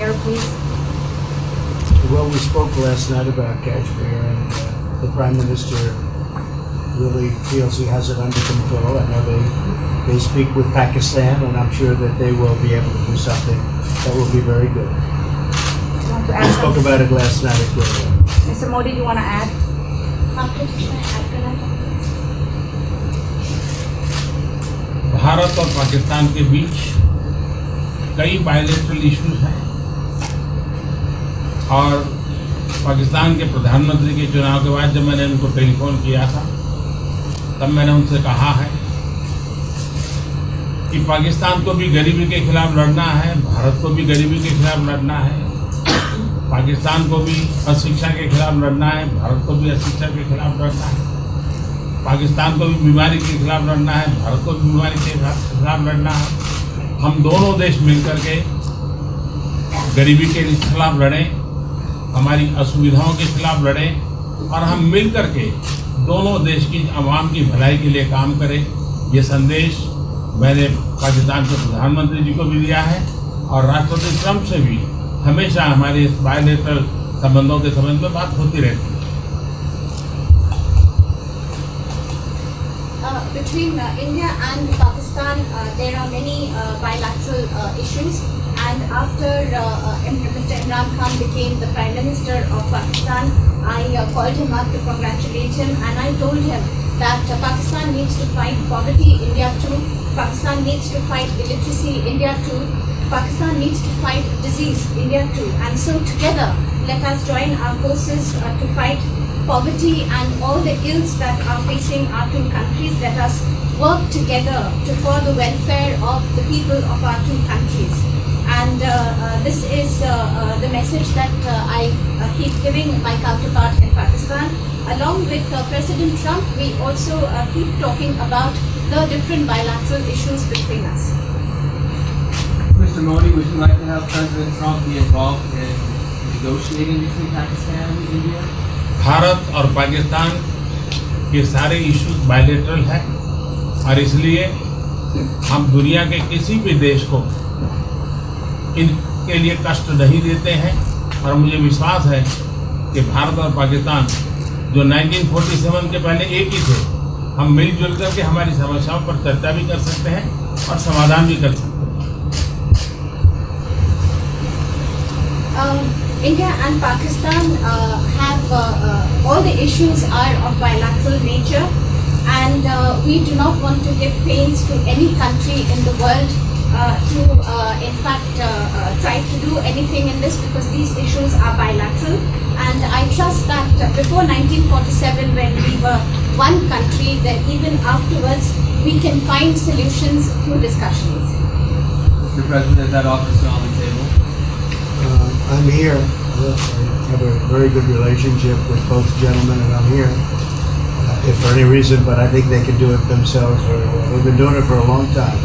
Kashmir, please? Well, we spoke last night about Kashmir, and the Prime Minister really feels he has it under control. I know they speak with Pakistan, and I'm sure that they will be able to do something that will be very good. Want to We add spoke something? about it last night as well. Mr. Modi, do you want to add? Bharat और पाकिस्तान के बीच कई bilateral issues हैं और पाकिस्तान के प्रधानमंत्री के चुनाव के बाद जब मैंने उनको टेलीफोन किया था तब मैंने उनसे कहा है कि पाकिस्तान को भी गरीबी के खिलाफ लड़ना है, भारत को भी गरीबी के खिलाफ लड़ना है, पाकिस्तान को भी अशिक्षा के खिलाफ लड़ना है, भारत को भी अशिक्षा के खिलाफ लड़ना है, पाकिस्तान को भी बीमारी के खिलाफ लड़ना है, भारत को भी बीमारी के खिलाफ लड़ना है। हम दोनों देश मिलकर के गरीबी के खिलाफ लड़ें, हमारी असुविधाओं के खिलाफ लड़ें और हम मिलकर के दोनों देश की आवाम की भलाई के लिए काम करें। ये संदेश मैंने पाकिस्तान के प्रधानमंत्री जी को भी दिया है और राष्ट्रपति ट्रंप से भी हमेशा हमारे इस बायलैटरल संबंधों के संबंध में बात होती रहती है। Between India and Pakistan, there are many bilateral issues. And after Mr. Imran Khan became the Prime Minister of Pakistan, I called him up to congratulate him, and I told him that Pakistan needs to fight poverty, India too. Pakistan needs to fight illiteracy, India too. Pakistan needs to fight disease, India too. And so together, let us join our forces to fight poverty and all the ills that are facing our two countries. Let us work together for the welfare of the people of our two countries. And this is the message that I keep giving my counterpart in Pakistan. Along with President Trump, we also keep talking about the different bilateral issues between us. Mr. Modi, would you like to have President Trump be involved in negotiating between Pakistan and India? Bharat और पाकिस्तान के सारे issues bilateral हैं और इसलिए हम दुनिया के किसी भी देश को इनके लिए कष्ट नहीं देते हैं और मुझे विश्वास है कि भारत और पाकिस्तान जो 1947 के पहले एक ही थे, हम मिलजुल करके हमारी समस्याओं पर चर्चा भी कर सकते हैं और समाधान भी कर सकते हैं। India and Pakistan have all the issues are of bilateral nature, and we do not want to give pains to any country in the world to in fact try to do anything in this, because these issues are bilateral. And I trust that before 1947, when we were one country, that even afterwards we can find solutions through discussions. Mr. President, is that offer still on the table? I'm here. I have a very good relationship with both gentlemen, and I'm here. If for any reason, but I think they can do it themselves very well. They've been doing it for a long time.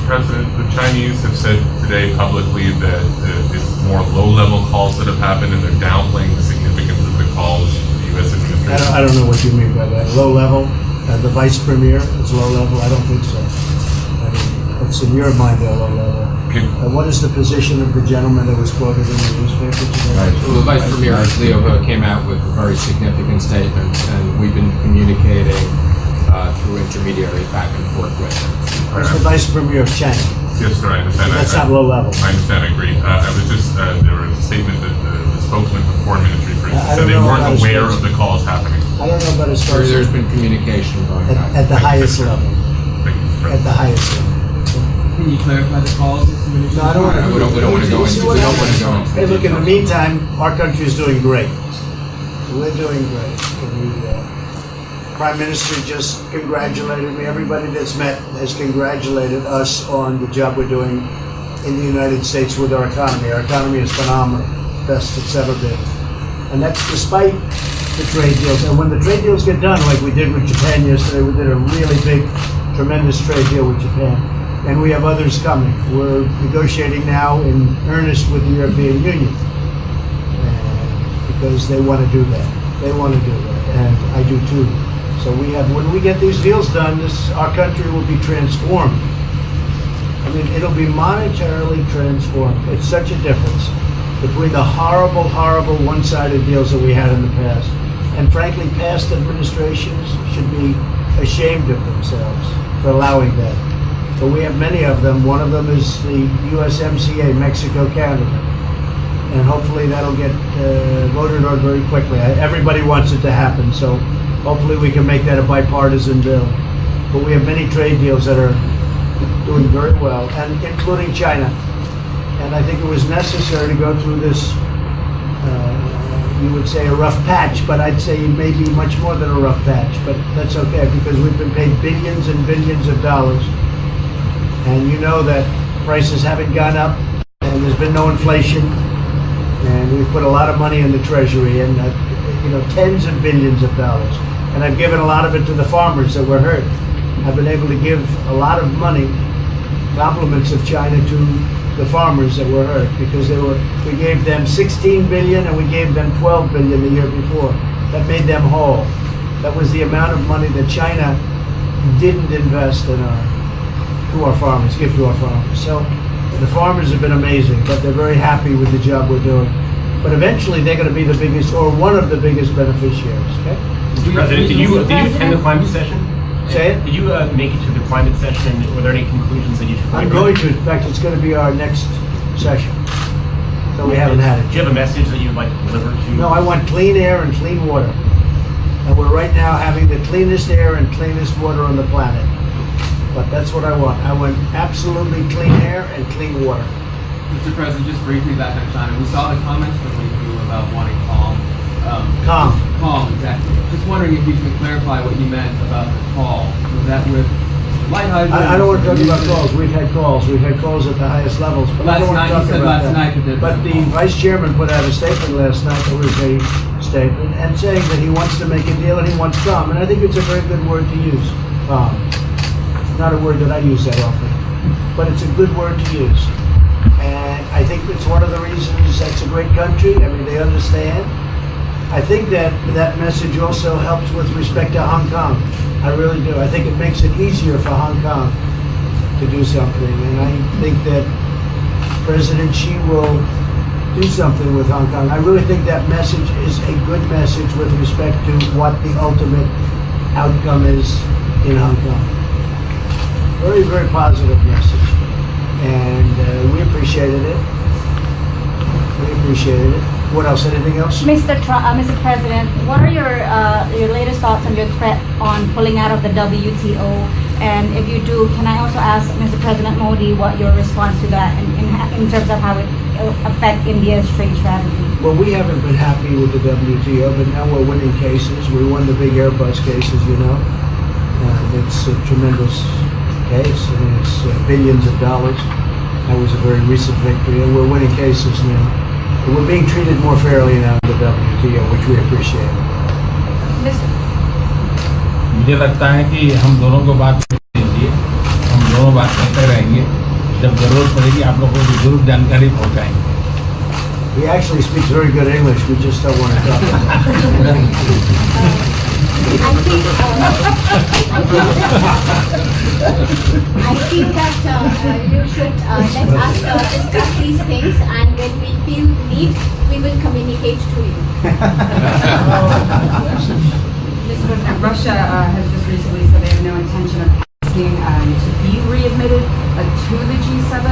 President, the Chinese have said today publicly that it's more low-level calls that have happened, and they're downplaying the significance of the calls to the U.S. administration. I don't know what you mean by that. Low level? The vice premier is low level? I don't think so. I mean, it's in your mind they're low level. What is the position of the gentleman that was quoted in the newspaper today? Right. Well, the Vice Premier, Leo Ho, came out with a very significant statement, and we've been communicating through intermediaries back and forth with him. It's the Vice Premier of China. Yes, sir, I understand. That's not low level. I understand, I agree. I was just, there was a statement that the spokesman for Foreign Ministry, for instance, I said don't they know weren't about his aware of spokesman. the calls happening. I don't know about his There's spokesman. been communication going back. At the highest level. Thank you, Mr. At the President. highest level. Can you clarify the calls? No, I don't want to. We don't want to go into. We don't want to go into. Hey, look, in the meantime, our country is doing great. We're doing great. The Prime Minister just congratulated me. Everybody that's met has congratulated us on the job we're doing in the United States with our economy. Our economy is phenomenal, best it's ever been. And that's despite the trade deals. And when the trade deals get done, like we did with Japan yesterday, we did a really big, tremendous trade deal with Japan. And we have others coming. We're negotiating now in earnest with the European Union because they want to do that. They want to do that, and I do too. So we have, when we get these deals done, our country will be transformed. I mean, it'll be monetarily transformed. It's such a difference between the horrible, horrible one-sided deals that we had in the past. And frankly, past administrations should be ashamed of themselves for allowing that. But we have many of them. One of them is the USMCA, Mexico-Canada. And hopefully that'll get voted on very quickly. Everybody wants it to happen, so hopefully we can make that a bipartisan bill. But we have many trade deals that are doing very well, and including China. And I think it was necessary to go through this, you would say a rough patch, but I'd say maybe much more than a rough patch. But that's okay, because we've been paid billions and billions of dollars. And you know that prices haven't gone up, and there's been no inflation. And we've put a lot of money in the treasury, and tens of billions of dollars. And I've given a lot of it to the farmers that were hurt. I've been able to give a lot of money, compliments of China, to the farmers that were hurt, because we gave them 16 billion and we gave them 12 billion the year before. That made them whole. That was the amount of money that China didn't invest in our farmers, give to our farmers. So the farmers have been amazing, but they're very happy with the job we're doing. But eventually they're going to be the biggest, or one of the biggest beneficiaries, okay? Mr. President, did you attend the climate session? Say it? Did you make it to the climate session? Were there any conclusions that you took away I'm from going it? to. In fact, it's going to be our next session. So we haven't had it. Do you have a message that you'd like to deliver to? No, I want clean air and clean water. And we're right now having the cleanest air and cleanest water on the planet. But that's what I want. I want absolutely clean air and clean water. Mr. President, just briefly back on China, we saw the comments from you about wanting calm. Calm, exactly. Just wondering if you could clarify what you meant about the call. Was that with light hydrogen? I don't want to talk about calls. We've had calls. We've had calls at the highest levels. But I don't want to talk about that. But the vice chairman put out a statement last night. There was a statement and saying that he wants to make a deal and he wants calm. And I think it's a very good word to use. Calm. Not a word that I use that often, but it's a good word to use. And I think it's one of the reasons that's a great country. I mean, they understand. I think that message also helps with respect to Hong Kong. I really do. I think it makes it easier for Hong Kong to do something. And I think that President Xi will do something with Hong Kong. I really think that message is a good message with respect to what the ultimate outcome is in Hong Kong. Very, very positive message. And we appreciated it. We appreciated it. What else? Anything else? Mr. President, what are your latest thoughts on your threat on pulling out of the WTO? And if you do, can I also ask Mr. President Modi what your response to that in terms of how it affect India's trade strategy? Well, we haven't been happy with the WTO, but now we're winning cases. We won the big Airbus cases, you know. And it's a tremendous case. I mean, it's billions of dollars. That was a very recent victory, and we're winning cases now. We're being treated more fairly now in the WTO, which we appreciate. मुझे लगता है कि हम दोनों को बात कीजिए, हम दोनों बात करते रहेंगे, जब जरूरत पड़ेगी आप लोगों को जरूर जानकारी पहुंचाएंगे. He actually speaks very good English. We just don't want to talk about it. I feel that you should let us discuss these things, and when we feel need, we will communicate to you. Mr. President, Russia has just recently said they have no intention of asking to be readmitted to the G7.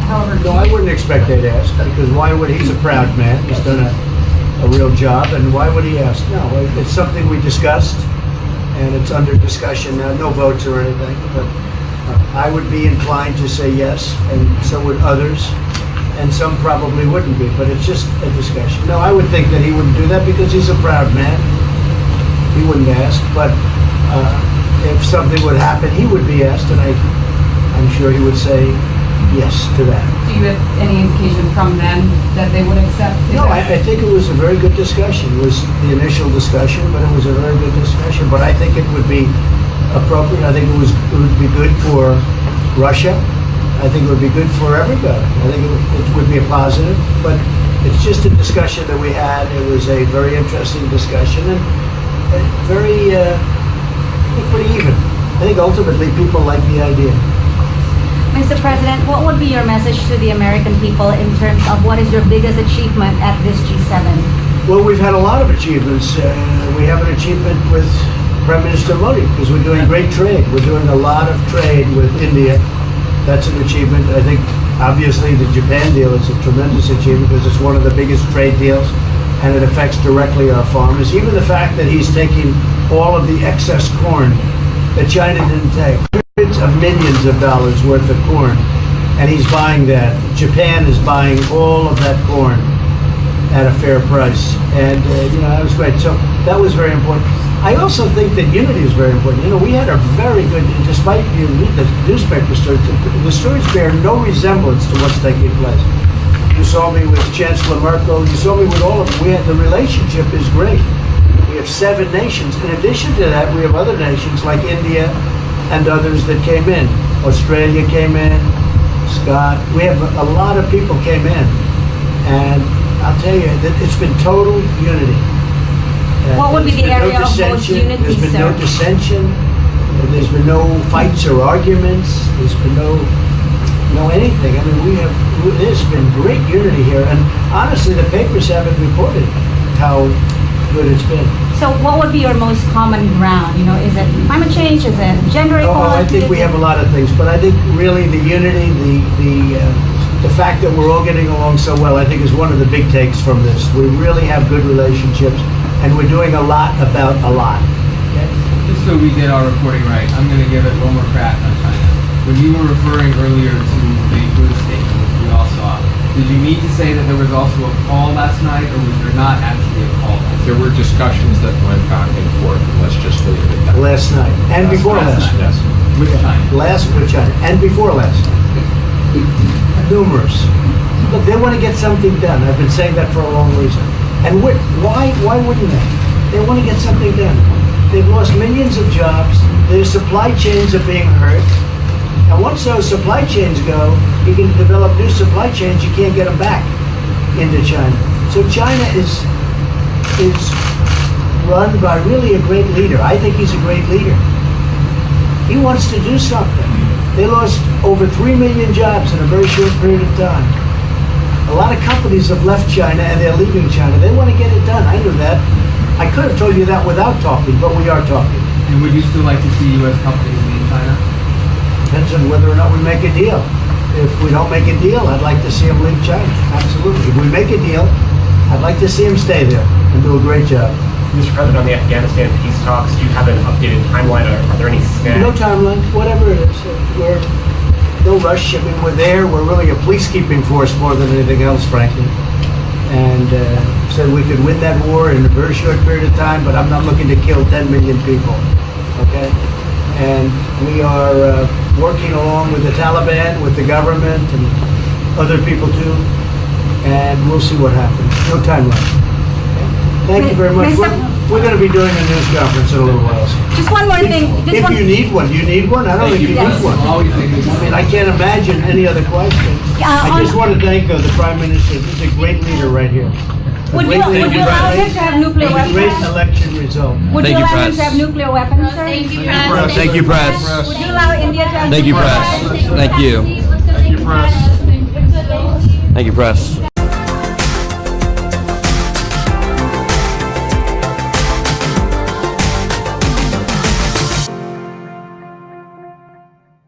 However, No, I wouldn't expect they'd ask, because why would he's a proud man. He's done a real job, and why would he ask? No, it's something we discussed, and it's under discussion now. No votes or anything, but I would be inclined to say yes, and so would others, and some probably wouldn't be, but it's just a discussion. No, I would think that he wouldn't do that because he's a proud man. He wouldn't ask, but if something would happen, he would be asked, and I'm sure he would say yes to that. do you have any indication from them that they would accept? No, I think it was a very good discussion. It was the initial discussion, but it was a very good discussion. But I think it would be appropriate. I think it would be good for Russia. I think it would be good for everybody. I think it would be a positive. But it's just a discussion that we had. It was a very interesting discussion and very, pretty even. I think ultimately people like the idea. Mr. President, what would be your message to the American people in terms of what is your biggest achievement at this G7? Well, we've had a lot of achievements. We have an achievement with Prime Minister Modi because we're doing great trade. We're doing a lot of trade with India. That's an achievement. I think, obviously, the Japan deal is a tremendous achievement because it's one of the biggest trade deals and it affects directly our farmers. Even the fact that he's taking all of the excess corn that China didn't take, hundreds of millions of dollars worth of corn, and he's buying that. Japan is buying all of that corn at a fair price, and that was great. So that was very important. I also think that unity is very important. We had a very good, despite you read the newspaper stories, the stories bear no resemblance to what's taking place. You saw me with Chancellor Merkel. You saw me with all of them. The relationship is great. We have 7 nations. In addition to that, we have other nations like India and others that came in. Australia came in, Scott. We have a lot of people came in. And I'll tell you that it's been total unity. What would be the area of most unity, There's been sir? no dissension. There's been no fights or arguments. There's been no anything. I mean, there's been great unity here. And honestly, the papers haven't reported how good it's been. So what would be your most common ground? Is it climate change? Is it gender equality? I think we have a lot of things, but I think really the unity, the fact that we're all getting along so well, I think is one of the big takes from this. We really have good relationships, and we're doing a lot about a lot. Okay? Just so we get our reporting right, I'm going to give it one more crack on China. When you were referring earlier to the Buddha statement, which we all saw, did you mean to say that there was also a call last night, or was there not actually a call? There were discussions that went back and forth, and let's just leave it at that. Last night, and before last night. Yes. With China? Last with China, and before last night. Numerous. Look, they want to get something done. I've been saying that for a long reason. And why wouldn't they? They want to get something done. They've lost millions of jobs. Their supply chains are being hurt. And once those supply chains go, you can develop new supply chains. You can't get them back into China. So China is run by really a great leader. I think he's a great leader. He wants to do something. They lost over 3 million jobs in a very short period of time. A lot of companies have left China and they're leaving China. They want to get it done. I knew that. I could have told you that without talking, but we are talking. And would you still like to see U.S. companies leave China? Depends on whether or not we make a deal. If we don't make a deal, I'd like to see them leave China. Absolutely. If we make a deal, I'd like to see them stay there and do a great job. Mr. President, on the Afghanistan peace talks, do you have an updated timeline? Are there any snags? No timeline, whatever it is. We're no rush. I mean, we're there. We're really a peacekeeping force more than anything else, frankly. And said we could win that war in a very short period of time, but I'm not looking to kill 10 million people. Okay? And we are working along with the Taliban, with the government, and other people too. And we'll see what happens. No timeline. Thank you very much. We're going to be doing a news conference in a little while. Just one more thing. If you need one, do you need one? I don't think you need one. Always think it's I mean, I can't imagine any other question. I just want to thank the Prime Minister. He's a great leader right here. Would you allow him to have nuclear A great weapons? election result. Would you allow him to have nuclear weapons, sir? Thank you, press. Would you allow India to have Thank you, nuclear press. weapons? Thank you. Thank you, press. Thank you, press.